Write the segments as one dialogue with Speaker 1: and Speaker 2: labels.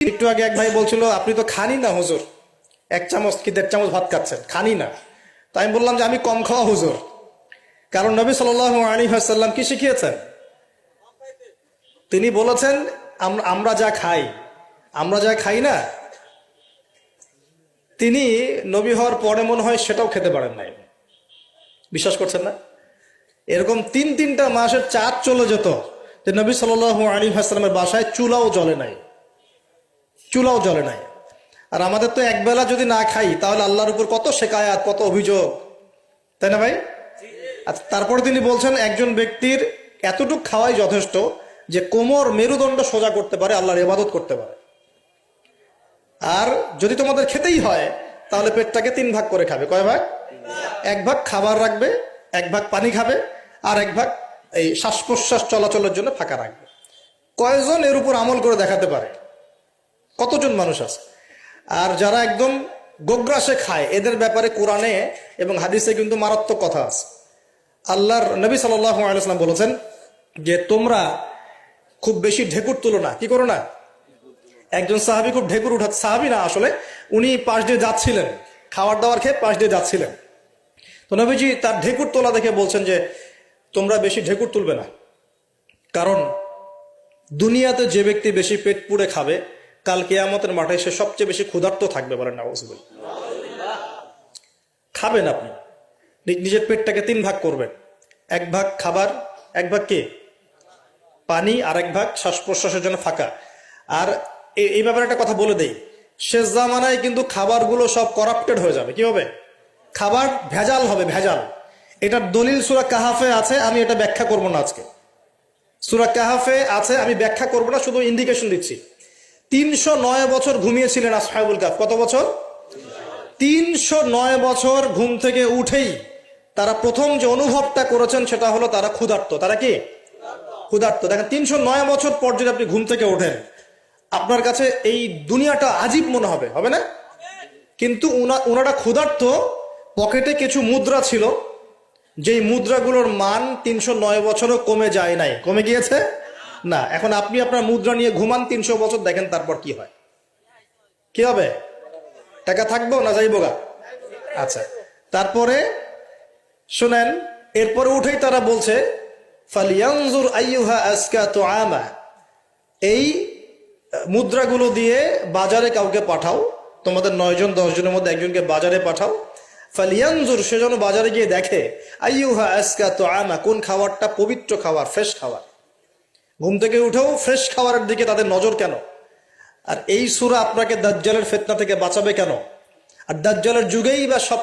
Speaker 1: একটু আগে এক ভাই বলছিল আপনি তো খানি না হুজুর, 1 চামচ কি 1.5 চামচ ভাত খাচ্ছেন, খানি না। তাই আমি বললাম যে আমি কম খাওয়া হুজুর, কারণ নবী সাল্লাল্লাহু আলাইহি ওয়াসাল্লাম কি শিখিয়েছেন? তিনি বলেছেন আমরা যা খাই না, তিনি নবী হওয়ার পরে মনে হয় সেটাও খেতে পারেন নাই। বিশ্বাস করছেন না? এরকম 3-3টা মাসের চাঁদ চলে যেত যে নবী সাল্লাল্লাহু আলাইহি ওয়াসাল্লামের বাসায় চুলাও জ্বলে নাই। আর আমাদের তো একবেলা যদি না খাই তাহলে আল্লাহর উপর কত শেকায়াত, কত অভিযোগ, তাই না ভাই? আচ্ছা, তারপরে তিনি বলছেন একজন ব্যক্তির এতটুক খাওয়াই যথেষ্ট যে কোমর মেরুদণ্ড সোজা করতে পারে, আল্লাহর ইবাদত করতে পারে। আর যদি তোমাদের খেতেই হয় তাহলে পেটটাকে 3 ভাগ করে খাবে। কয় ভাগ? 1 ভাগ খাবার রাখবে, 1 ভাগ পানি খাবে, আর 1 ভাগ এই শ্বাস প্রশ্বাস চলাচলের জন্য ফাঁকা রাখবে। কয়জন এর উপর আমল করে দেখাতে পারে? কতজন মানুষ আছে? আর যারা একদম গোগ্রাসে খায়, এদের ব্যাপারে কোরআনে এবং হাদিসে কিন্তু মারাত্মক কথা আছে। আল্লাহর নবী সাল্লাল্লাহু আলাইহি ওয়াসাল্লাম বলেছেন যে তোমরা খুব বেশি ঢেকুর তুলো না। কি করো না? একজন সাহাবী খুব ঢেকুর উঠাচ্ছে, সাহাবী না আসলে, উনি পাশ দিয়ে যাচ্ছিলেন, খাবার দাবার খেয়ে পাশ দিয়ে যাচ্ছিলেন। তো নবীজি তার ঢেকুর তোলা দেখে বলছেন যে তোমরা বেশি ঢেকুর তুলবে না, কারণ দুনিয়াতে যে ব্যক্তি বেশি পেট পুড়ে খাবে, কাল কিয়ামতের মাঠে সে সবচেয়ে বেশি ক্ষুধার্ত থাকবে। বলেন নাউযুবিল্লাহ। খাবেন আপনি, নিজের পেটটাকে 3 ভাগ করবেন, 1 ভাগ খাবার, 1 ভাগ কি পানি, আর 1 ভাগ শ্বাস প্রশ্বাসের জন্য ফাঁকা। আর এই ব্যাপারে একটা কথা বলে দেই, শেষ জামানায় কিন্তু খাবারগুলো সব করাপ্টেড হয়ে যাবে। কি হবে? খাবার ভেজাল হবে, ভেজাল। এটার দলিল সূরা কাহাফে আছে, আমি এটা ব্যাখ্যা করব না আজকে। সূরা কাহাফে আছে, আমি ব্যাখ্যা করব না, শুধু ইন্ডিকেশন দিচ্ছি। 309 বছর ঘুমিয়েছিলেন আসহাবুল কাহফ। কত বছর? 309 বছর ঘুম থেকে উঠেই তারা প্রথম যে অনুভবটা করেছেন সেটা হলো তারা ক্ষুধার্ত। তারা কি ক্ষুধার্ত? দেখেন, 309 বছর পর যদি আপনি ঘুম থেকে ওঠেন, আপনার কাছে এই দুনিয়াটা আজীব মনে হবে, হবে না? কিন্তু ওনারা ক্ষুধার্ত, পকেটে কিছু মুদ্রা ছিল, যেই মুদ্রাগুলোর মান 309 বছরও কমে যায় নাই। কমে গিয়েছে না। এখন আপনি আপনার মুদ্রা নিয়ে ঘুমান 300 বছর, দেখেন তারপর কি হয়। কি হবে? টাকা থাকবো না যাইবো গা? আচ্ছা, তারপরে শুনেন, এরপরে উঠেই তারা বলছে ফালিয়ানজুর আইয়ুহা আজকা তুআমা, এই মুদ্রাগুলো দিয়ে বাজারে কাউকে পাঠাও, তোমাদের 9 জন 10 জনের মধ্যে একজনকে বাজারে পাঠাও। ফালিয়ানজুর, সে যেন বাজারে গিয়ে দেখে আইয়ুহা আজকা তুআমা, কোন খাবারটা পবিত্র খাবার, ফ্রেশ খাবার। ঘুম থেকে উঠেও ফ্রেশ খাবারের দিকে তাদের নজর কেন? আর এই সূরা আপনাকে দাজ্জালের ফিতনা থেকে বাঁচাবে কেন? আর দাজ্জালের যুগেই বা সব,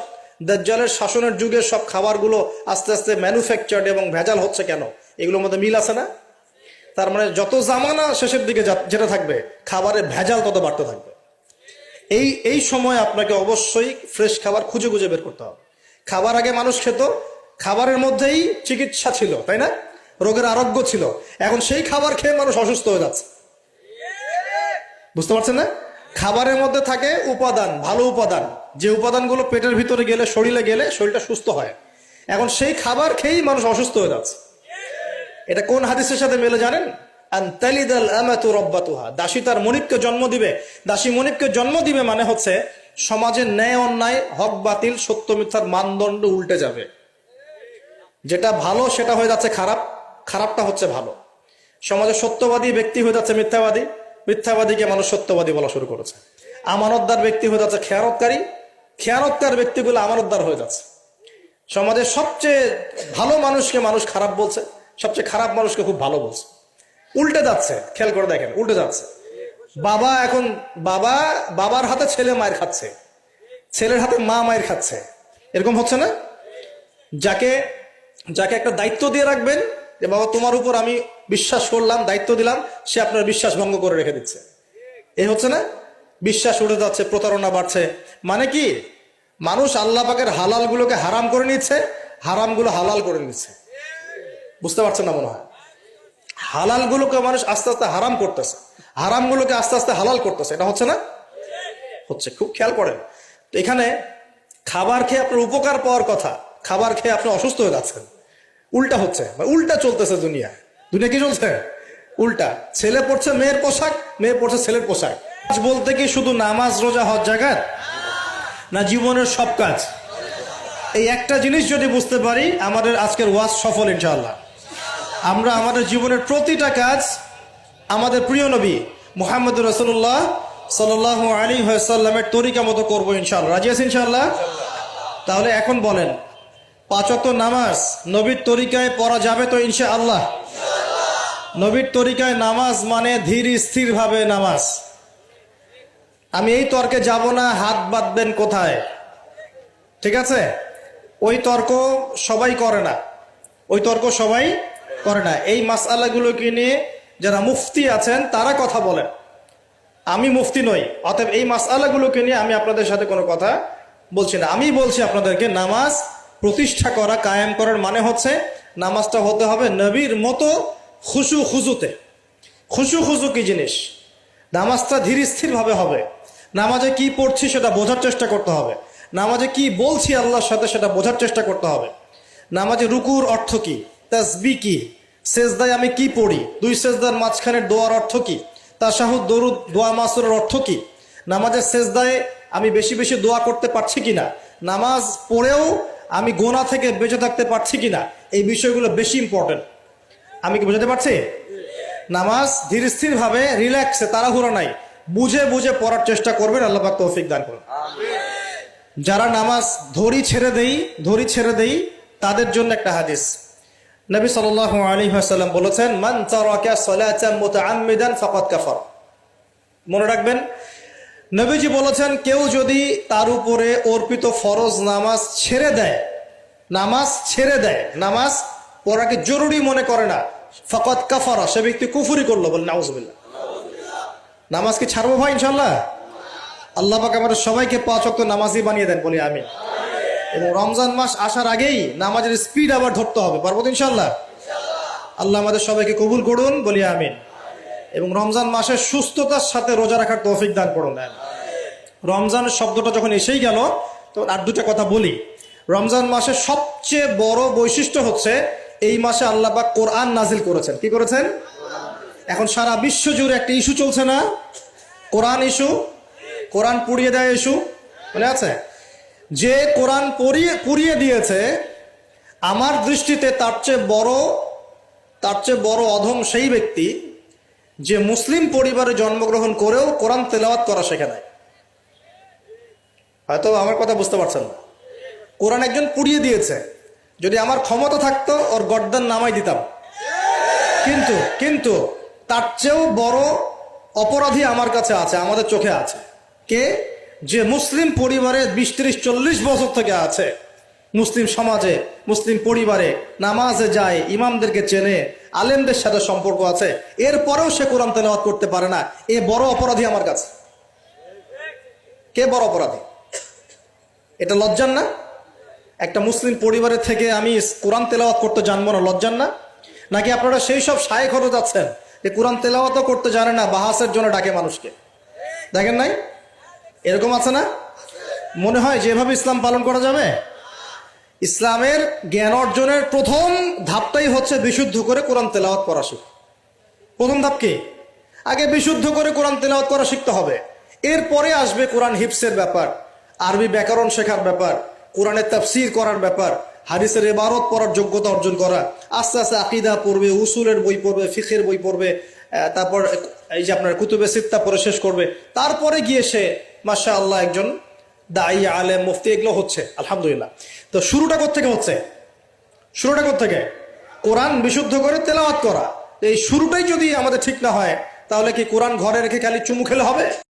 Speaker 1: দাজ্জালের শাসনের যুগে সব খাবারগুলো আস্তে আস্তে ম্যানুফ্যাকচার্ড এবং ভেজাল হচ্ছে কেন? এগুলোর মধ্যে মিল আছে না? তার মানে যত জামানা শেষের দিকে যেটা থাকবে, খাবারের ভেজাল তত বাড়তে থাকবে। এই সময় আপনাকে অবশ্যই ফ্রেশ খাবার খুঁজে খুঁজে বের করতে হবে। খাবার আগে মানুষ খেত, খাবারের মধ্যেই চিকিৎসা ছিল, তাই না? রোগের আরোগ্য ছিল। এখন সেই খাবার খেয়ে মানুষ অসুস্থ হয়ে যাচ্ছে। বুঝতে পারছেন না? খাবারের মধ্যে থাকে উপাদান, ভালো উপাদান, যে উপাদানগুলো পেটের ভিতরে গেলে, শরীরে গেলে শরীরটা সুস্থ হয়। এখন সেই খাবার খেয়েই মানুষ অসুস্থ হয়ে যাচ্ছে। এটা কোন হাদিসের সাথে মেলে জানেন? আনতালিদাল আমাতু রাব্বাতুহা, দাসী তার মনিবকে জন্ম দিবে। দাসী মনিবকে জন্ম দিবে মানে হচ্ছে সমাজের ন্যায় অন্যায়, হক বাতিল, সত্য মিথ্যার মানদণ্ড উল্টে যাবে। যেটা ভালো সেটা হয়ে যাচ্ছে খারাপ, খারাপটা হচ্ছে ভালো। সমাজে সত্যবাদী ব্যক্তি হয়ে যাচ্ছে মিথ্যাবাদী, মিথ্যাবাদীকে মানুষ সত্যবাদী বলা শুরু করেছে। আমানতদার ব্যক্তি হয়ে যাচ্ছে খেয়ানতকারী, খেয়ানতকার ব্যক্তিগুলো আমানতদার হয়ে যাচ্ছে। সমাজের সবচেয়ে ভালো মানুষকে মানুষ খারাপ বলছে, সবচেয়ে খারাপ মানুষকে খুব ভালো বলছে। উল্টে যাচ্ছে, খেয়াল করে দেখেন, উল্টে যাচ্ছে। বাবা এখন বাবার হাতে ছেলে মায়ের খাচ্ছে, ছেলের হাতে মা মায়ের খাচ্ছে। এরকম হচ্ছে না? যাকে একটা দায়িত্ব দিয়ে রাখবেন যে বাবা তোমার উপর আমি বিশ্বাস করলাম, দায়িত্ব দিলাম, সে আপনার বিশ্বাস ভঙ্গ করে রেখে দিচ্ছে। এই হচ্ছে না? বিশ্বাস উঠে যাচ্ছে, প্রতারণা বাড়ছে। মানে কি? মানুষ আল্লাহ পাকের হালাল গুলোকে হারাম করে নিচ্ছে, হারামগুলো হালাল করে নিচ্ছে। বুঝতে পারছেন না মনে হয়? হালাল গুলোকে মানুষ আস্তে আস্তে হারাম করতেছে, হারাম গুলোকে আস্তে আস্তে হালাল করতেছে। এটা হচ্ছে না? হচ্ছে। খুব খেয়াল করেন। তো এখানে খাবার খেয়ে আপনার উপকার পাওয়ার কথা, খাবার খেয়ে আপনি অসুস্থ হয়ে যাচ্ছেন। উল্টা হচ্ছে, উল্টা চলতেছে দুনিয়া। কি চলছে? উল্টা। ছেলে পড়ছে মেয়ের পোশাক, মেয়ে পড়ছে ছেলের পোশাক। কাজ বলতে কি শুধু নামাজ রোজা হজ জাকাত, না জীবনের সব কাজ? এই একটা জিনিস যদি বুঝতে পারি আমাদের আজকের ওয়াজ সফল ইনশাআল্লাহ। আমরা আমাদের জীবনের প্রতিটা কাজ আমাদের প্রিয় নবী মুহাম্মদ রাসূলুল্লাহ সাল্লাল্লাহু আলাইহি ওয়াসাল্লামের তরিকা মতো করবো ইনশাআল্লাহ। রাজি আছেন ইনশাআল্লাহ? তাহলে এখন বলেন, 5 ওয়াক্ত নামাজ নবীর তরিকায় পড়া যাবে তো ইনশাআল্লাহ? নবীর তরিকায় নামাজ মানে ধীর স্থির ভাবে নামাজ। আমি এই তর্কে যাব না হাত বাঁধবেন কোথায়, ঠিক আছে? ওই তর্ক সবাই করে না, ওই তর্ক সবাই করে না। এই মাসআলাগুলোকে নিয়ে যারা মুফতি আছেন তারা কথা বলেন, আমি মুফতি নই, অতএব এই মাসআলাগুলোকে নিয়ে আমি আপনাদের সাথে কোনো কথা বলছি না। আমি বলছি আপনাদেরকে, নামাজ প্রতিষ্ঠা করা, কায়েম করার মানে হচ্ছে নামাজটা হতে হবে নবীর মতো খুশু খুজুতে। খুশু খুজু কি জিনিস? নামাজটা ধীর স্থির ভাবে হবে। নামাজে কি পড়ছি সেটা বোঝার চেষ্টা করতে হবে। নামাজে কি বলছি আল্লাহর সাথে সেটা বোঝার চেষ্টা করতে হবে। নামাজে রুকুর অর্থ কি, তাসবিহ কি, সেজদায় আমি কি পড়ি, 2 সেজদার মাঝখানের দোয়ার অর্থ কি, তাশাহুদ দরুদ দোয়া মাসুরের অর্থ কি, নামাজের সেজদায় আমি বেশি বেশি দোয়া করতে পারছি কিনা, নামাজ পড়েও আমি গোনা থেকে বেঁচে থাকতে পারছি কিনা, এই বিষয়গুলো বেশি ইম্পর্টেন্ট। আমি কি বোঝাতে পারছি? নামাজ ধীর স্থির ভাবে, রিল্যাক্সে, তাড়াহুড়ো নাই, বুঝে বুঝে পড়ার চেষ্টা করবেন। আল্লাহ পাক তৌফিক দান করুন। যারা নামাজ ধরি ছেড়ে দেই তাদের জন্য একটা হাদিস। নবী সাল্লাল্লাহু আলাইহি ওয়াসাল্লাম বলেছেন, মান তারাকা সালাতান মুতাআম্মিদান ফাকাদ কাফার। মনে রাখবেন, নবীজি বলেছেন, কেউ যদি তার উপরে অর্পিত ফরজ নামাজ ছেড়ে দেয়, নামাজ পড়াকে জরুরি মনে করে না, ফাকাদ কাফারা, সে ব্যক্তি কুফরি করলো। বলেন নাউযুবিল্লাহ। নামাজ কি ছাড়বো ভাই ইনশাআল্লাহ? আল্লাহ পাক আমাদের সবাইকে 5 ওয়াক্ত নামাজি বানিয়ে দেন, বলি আমিন। এবং রমজান মাস আসার আগেই নামাজের স্পিড আবার ধরতে হবে, পারবো তো ইনশাআল্লাহ? আল্লাহ আমাদের সবাইকে কবুল করুন, বলি আমিন। এবং রমজান মাসের সুস্থতার সাথে রোজা রাখার তৌফিক দান করুন। রমজান শব্দটা যখন এসেই গেল, তো আর দুটা কথা বলি। রমজান মাসের সবচেয়ে বড় বৈশিষ্ট্য হচ্ছে এই মাসে আল্লাহ পাক কোরআন নাজিল করেছেন। কি করেছেন? এখন সারা বিশ্ব জুড়ে একটা ইস্যু চলছে না, কোরআন ইস্যু, কোরআন পুড়িয়ে দেয় ইস্যু, মনে আছে? যে কোরআন পুড়িয়ে দিয়েছে, আমার দৃষ্টিতে তার চেয়ে বড় অধম সেই ব্যক্তি যে মুসলিম পরিবারে জন্মগ্রহণ করেও কোরআন তেলাওয়াত করা শেখে নাই। হয়তো আমার কথা বুঝতে পারছেন না। কোরআন একজন পুড়িয়ে দিয়েছে, যদি আমার ক্ষমতা থাকতো ওর গর্দান নামাই দিতাম, কিন্তু তার চেয়েও বড় অপরাধী আমার কাছে আছে, আমাদের চোখে আছে। কে? যে মুসলিম পরিবারে 20-30-40 বছর থেকে আছে, মুসলিম সমাজে, মুসলিম পরিবারে নামাজে যায়, ইমামদেরকে চেনে, আলেমদের সাথে সম্পর্ক আছে, এরপরেও সে কোরআন তেলাওয়াত করতে পারে না। এ বড় অপরাধী আমার কাছে। কে বড় অপরাধী? এটা লজ্জার না? একটা মুসলিম পরিবারের থেকে আমি কোরআন তেলাওয়াত করতে জানবো না, লজ্জার না? নাকি আপনারা সেই সব শায়েখ হতে যাচ্ছেন যে কোরআন তেলাওয়াতও করতে জানে না, বাহাসের জন্য ডাকে মানুষকে? দেখেন নাই এরকম আছে না? মনে হয় যেভাবে ইসলাম পালন করা যাবে? ইসলামের জ্ঞান অর্জনের প্রথম ধাপটাই হচ্ছে বিশুদ্ধ করে কোরআন তেলাওয়াত করা শিখা। প্রথম ধাপ কি? আগে বিশুদ্ধ করে কোরআন তেলাওয়াত করা শিখতে হবে। এরপরে আসবে কোরআন হিফসের ব্যাপার, আরবি ব্যাকরণ শেখার ব্যাপার, কোরআনের তাফসীর করার ব্যাপার, হাদিসের ইবারত পড়ার যোগ্যতা অর্জন করা। আস্তে আস্তে আকীদা পড়বে, উসুলের বই পড়বে, ফিকহের বই পড়বে, তারপর এই যে আপনার কুতুবে সিত্তা পড়ে শেষ করবে। তারপরে গিয়ে সে মাশাআল্লাহ একজন দাঈ, আলেম, মুফতি, এগুলো হচ্ছে আলহামদুলিল্লাহ। তো শুরুটা কোত্থেকে হচ্ছে? কোরআন বিশুদ্ধ করে তেলাওয়াত করা। এই শুরুটাই যদি আমাদের ঠিক না হয়, তাহলে কি কোরআন ঘরে রেখে খালি চুমু খেলে হবে?